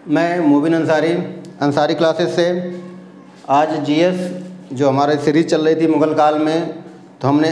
मैं मुबिन अंसारी क्लासेस से। आज जीएस जो हमारे सीरीज़ चल रही थी मुग़ल काल में, तो हमने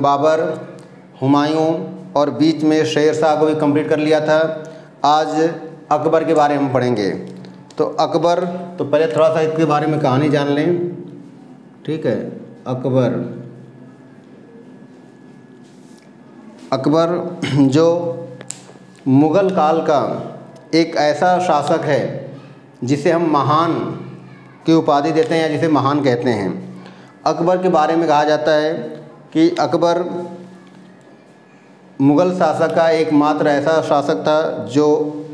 बाबर, हुमायूं और बीच में शेर शाह को भी कंप्लीट कर लिया था। आज अकबर के बारे में पढ़ेंगे। तो अकबर, तो पहले थोड़ा सा इसके बारे में कहानी जान लें। ठीक है। अकबर जो मुग़ल काल का एक ऐसा शासक है जिसे हम महान की उपाधि देते हैं या जिसे महान कहते हैं। अकबर के बारे में कहा जाता है कि अकबर मुग़ल शासक का एकमात्र ऐसा शासक था जो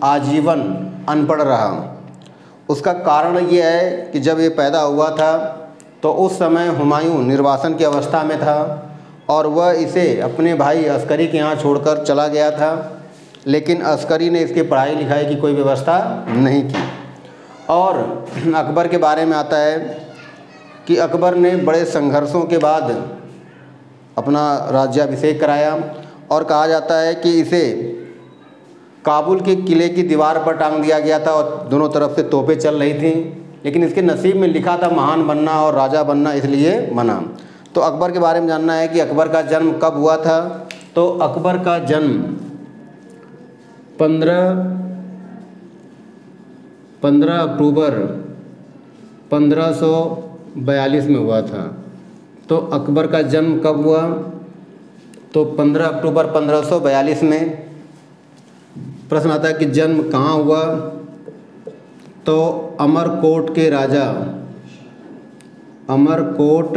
आजीवन अनपढ़ रहा। उसका कारण ये है कि जब ये पैदा हुआ था तो उस समय हुमायूं निर्वासन की अवस्था में था और वह इसे अपने भाई अस्करी के यहाँ छोड़कर चला गया था, लेकिन अस्करी ने इसके पढ़ाई लिखाई की कोई व्यवस्था नहीं की। और अकबर के बारे में आता है कि अकबर ने बड़े संघर्षों के बाद अपना राज्याभिषेक कराया और कहा जाता है कि इसे काबुल के किले की दीवार पर टांग दिया गया था और दोनों तरफ से तोपें चल रही थीं, लेकिन इसके नसीब में लिखा था महान बनना और राजा बनना, इसलिए बना। तो अकबर के बारे में जानना है कि अकबर का जन्म कब हुआ था। तो अकबर का जन्म 15 अक्टूबर 1542 में हुआ था। तो अकबर का जन्म कब हुआ? तो 15 अक्टूबर 1542 में। प्रश्न आता है कि जन्म कहाँ हुआ? तो अमरकोट के राजा, अमरकोट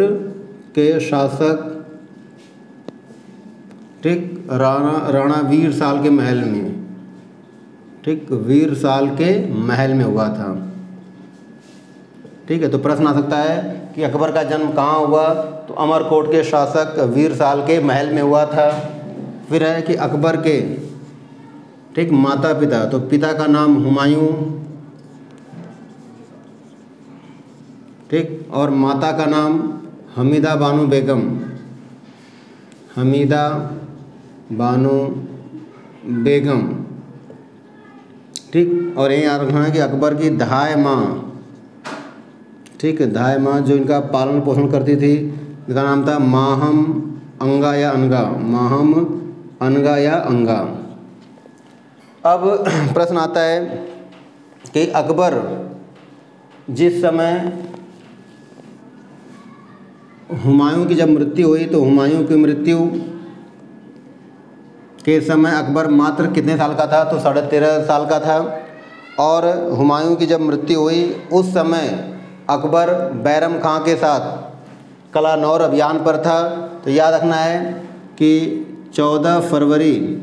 के शासक, ठीक, राणा वीर साल के महल में, ठीक, वीर साल के महल में हुआ था। ठीक है। तो प्रश्न आ सकता है कि अकबर का जन्म कहाँ हुआ? तो अमरकोट के शासक वीर साल के महल में हुआ था। फिर है कि अकबर के, ठीक, माता पिता, तो पिता का नाम हुमायूं, ठीक, और माता का नाम हमीदा बानो बेगम, हमीदा बानो बेगम, ठीक। और यही याद रखना है कि अकबर की धाय माँ, ठीक है, धाय माँ जो इनका पालन पोषण करती थी, जिनका नाम था माहम अंगा या अनगा, माहम अनगा या अंगा। अब प्रश्न आता है कि अकबर जिस समय हुमायूं की जब मृत्यु हुई, तो हुमायूं की मृत्यु के समय अकबर मात्र कितने साल का था? तो 13.5 साल का था। और हुमायूं की जब मृत्यु हुई उस समय अकबर बैरम खां के साथ कलानौर अभियान पर था। तो याद रखना है कि 14 फरवरी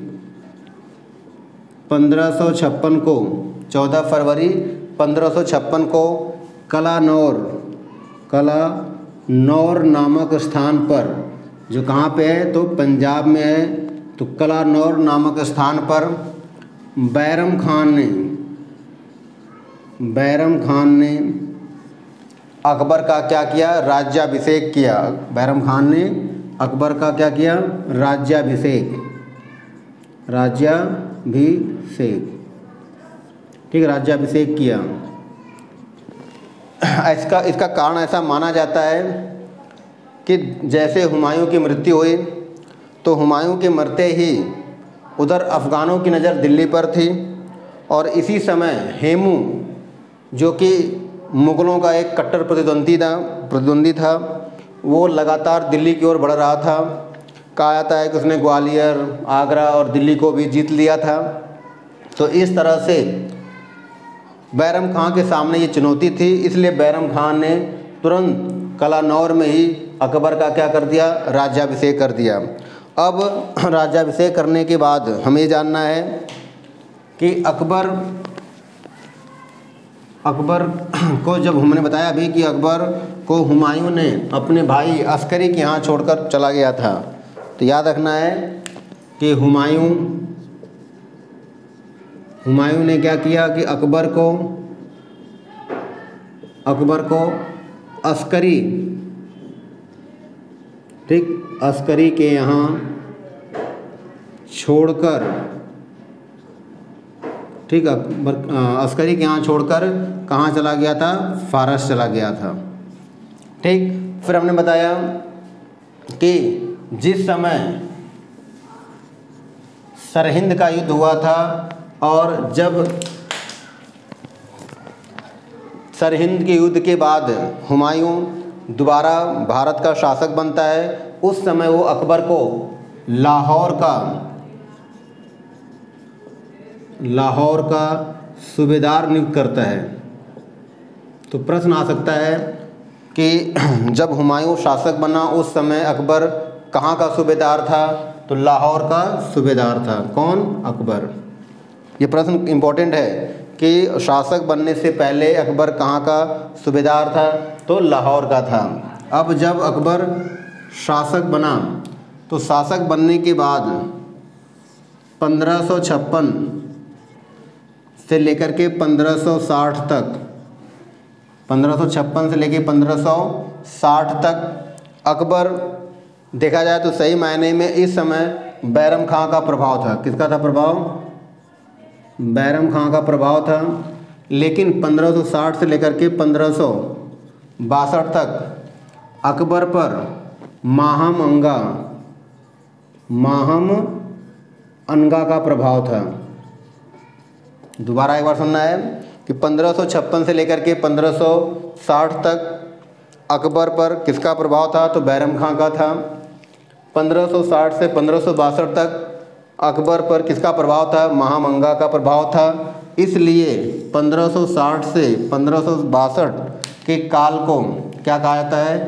1556 को कलानौर नामक स्थान पर, जो कहाँ पे है? तो पंजाब में है। तो कलानौर नामक स्थान पर बैरम खान ने अकबर का क्या किया? राज्याभिषेक किया। बैरम खान ने अकबर का क्या किया? राज्याभिषेक, ठीक, राज्याभिषेक किया। इसका कारण ऐसा माना जाता है कि जैसे हुमायूं की मृत्यु हुई तो हुमायूं के मरते ही उधर अफ़गानों की नज़र दिल्ली पर थी और इसी समय हेमू, जो कि मुग़लों का एक कट्टर प्रतिद्वंदी था, वो लगातार दिल्ली की ओर बढ़ रहा था। कहा जाता है कि उसने ग्वालियर, आगरा और दिल्ली को भी जीत लिया था। तो इस तरह से बैरम खां के सामने ये चुनौती थी, इसलिए बैरम खान ने तुरंत कलानौर में ही अकबर का क्या कर दिया? राज्याभिषेक कर दिया। अब राज्याभिषेक करने के बाद हमें जानना है कि अकबर को, जब हमने बताया अभी कि अकबर को हुमायूं ने अपने भाई अस्करी के यहाँ छोड़कर चला गया था, तो याद रखना है कि हुमायूं ने क्या किया कि अकबर को अस्करी, ठीक, अस्करी के यहाँ छोड़कर ठीक, अस्करी के यहाँ छोड़कर कहाँ चला गया था? फारस चला गया था। ठीक, फिर हमने बताया कि जिस समय सरहिंद का युद्ध हुआ था और जब सरहिंद के युद्ध के बाद हुमायूं दोबारा भारत का शासक बनता है, उस समय वो अकबर को लाहौर का सूबेदार नियुक्त करता है। तो प्रश्न आ सकता है कि जब हुमायूं शासक बना उस समय अकबर कहाँ का सूबेदार था? तो लाहौर का सूबेदार था। कौन? अकबर। ये प्रश्न इम्पोर्टेंट है कि शासक बनने से पहले अकबर कहाँ का सूबेदार था? तो लाहौर का था। अब जब अकबर शासक बना तो शासक बनने के बाद 1556 से लेकर के 1560 तक, 1556 से लेकर 1560 तक अकबर, देखा जाए तो सही मायने में इस समय बैरम खां का प्रभाव था। किसका था प्रभाव? बैरम खां का प्रभाव था। लेकिन 1560 से लेकर के 1562 तक अकबर पर माहम अंगा का प्रभाव था। दोबारा एक बार सुनना है कि 1556 से लेकर के 1560 तक अकबर पर किसका प्रभाव था? तो बैरम खां का था। 1560 से 1562 तक अकबर पर किसका प्रभाव था? महामंगा का प्रभाव था। इसलिए 1560 से 1562 के काल को क्या कहा जाता है?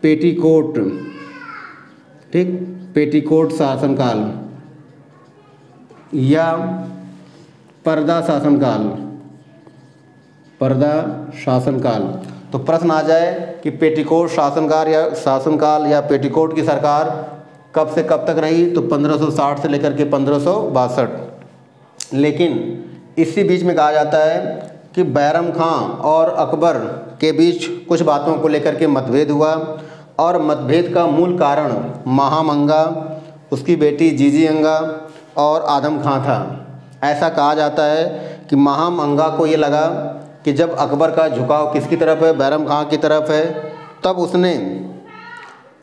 पेटीकोट। ठीक, पेटीकोट शासनकाल या पर्दा शासनकाल। तो प्रश्न आ जाए कि पेटीकोट शासनकाल या पेटीकोट की सरकार कब से कब तक रही? तो 1560 से लेकर के 1562। लेकिन इसी बीच में कहा जाता है कि बैरम खां और अकबर के बीच कुछ बातों को लेकर के मतभेद हुआ और मतभेद का मूल कारण महामंगा, उसकी बेटी जीजी अंगा और आदम खां था। ऐसा कहा जाता है कि महामंगा को ये लगा कि जब अकबर का झुकाव किसकी तरफ है? बैरम खां की तरफ है। तब उसने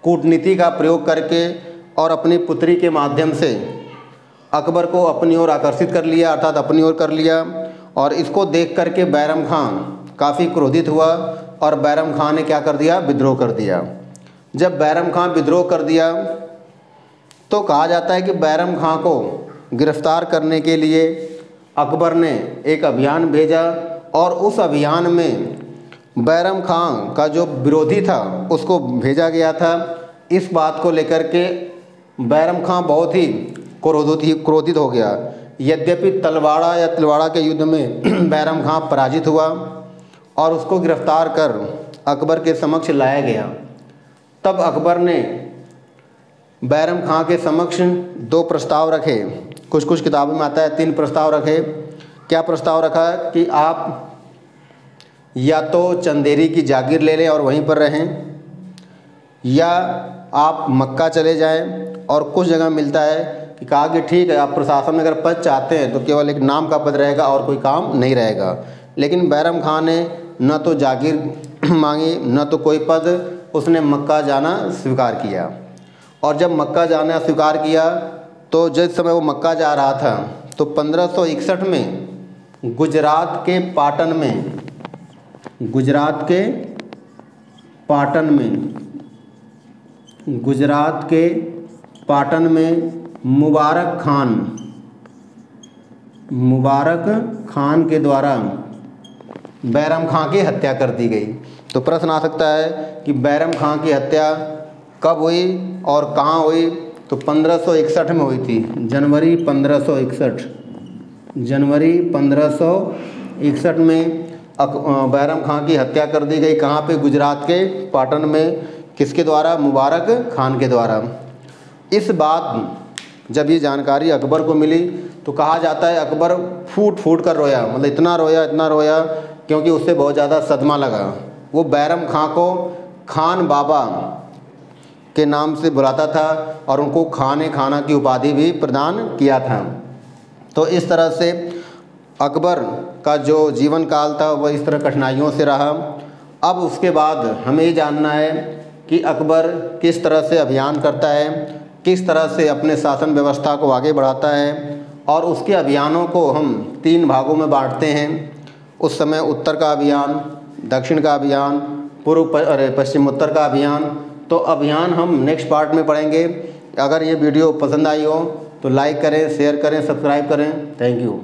कूटनीति का प्रयोग करके और अपनी पुत्री के माध्यम से अकबर को अपनी ओर आकर्षित कर लिया, अर्थात अपनी ओर कर लिया। और इसको देख करके बैरम खां काफ़ी क्रोधित हुआ और बैरम खां ने क्या कर दिया? विद्रोह कर दिया। जब बैरम खां विद्रोह कर दिया तो कहा जाता है कि बैरम खां को गिरफ्तार करने के लिए अकबर ने एक अभियान भेजा और उस अभियान में बैरम खां का जो विरोधी था उसको भेजा गया था। इस बात को लेकर के बैरम खां बहुत ही क्रोधित हो गया। यद्यपि तलवाड़ा के युद्ध में बैरम खां पराजित हुआ और उसको गिरफ्तार कर अकबर के समक्ष लाया गया। तब अकबर ने बैरम खां के समक्ष 2 प्रस्ताव रखे। कुछ किताबों में आता है 3 प्रस्ताव रखे। क्या प्रस्ताव रखा? कि आप या तो चंदेरी की जागीर ले लें और वहीं पर रहें, या आप मक्का चले जाएं। और कुछ जगह मिलता है कि कहा कि ठीक है, आप प्रशासन में अगर पद चाहते हैं तो केवल एक नाम का पद रहेगा और कोई काम नहीं रहेगा। लेकिन बैरम खां ने न तो जागीर मांगी न तो कोई पद, उसने मक्का जाना स्वीकार किया। और जब मक्का जाना स्वीकार किया तो जिस समय वो मक्का जा रहा था तो 1561 में गुजरात के पाटन में मुबारक खान के द्वारा बैरम खां की हत्या कर दी गई। तो प्रश्न आ सकता है कि बैरम खां की हत्या कब हुई और कहाँ हुई? तो 1561 में हुई थी। जनवरी 1561 में बैरम खां की हत्या कर दी गई। कहाँ पे? गुजरात के पाटन में। किसके द्वारा? मुबारक खान के द्वारा। इस बात जब ये जानकारी अकबर को मिली तो कहा जाता है अकबर फूट कर रोया। मतलब इतना रोया क्योंकि उससे बहुत ज़्यादा सदमा लगा। वो बैरम खां को खान बाबा के नाम से बुलाता था और उनको खाना की उपाधि भी प्रदान किया था। तो इस तरह से अकबर का जो जीवन काल था वह इस तरह कठिनाइयों से रहा। अब उसके बाद हमें ये जानना है कि अकबर किस तरह से अभियान करता है, किस तरह से अपने शासन व्यवस्था को आगे बढ़ाता है, और उसके अभियानों को हम 3 भागों में बांटते हैं। उस समय उत्तर का अभियान, दक्षिण का अभियान, पश्चिम उत्तर का अभियान। तो अभियान हम नेक्स्ट पार्ट में पढ़ेंगे। अगर ये वीडियो पसंद आई हो तो लाइक करें, शेयर करें, सब्सक्राइब करें। Thank you.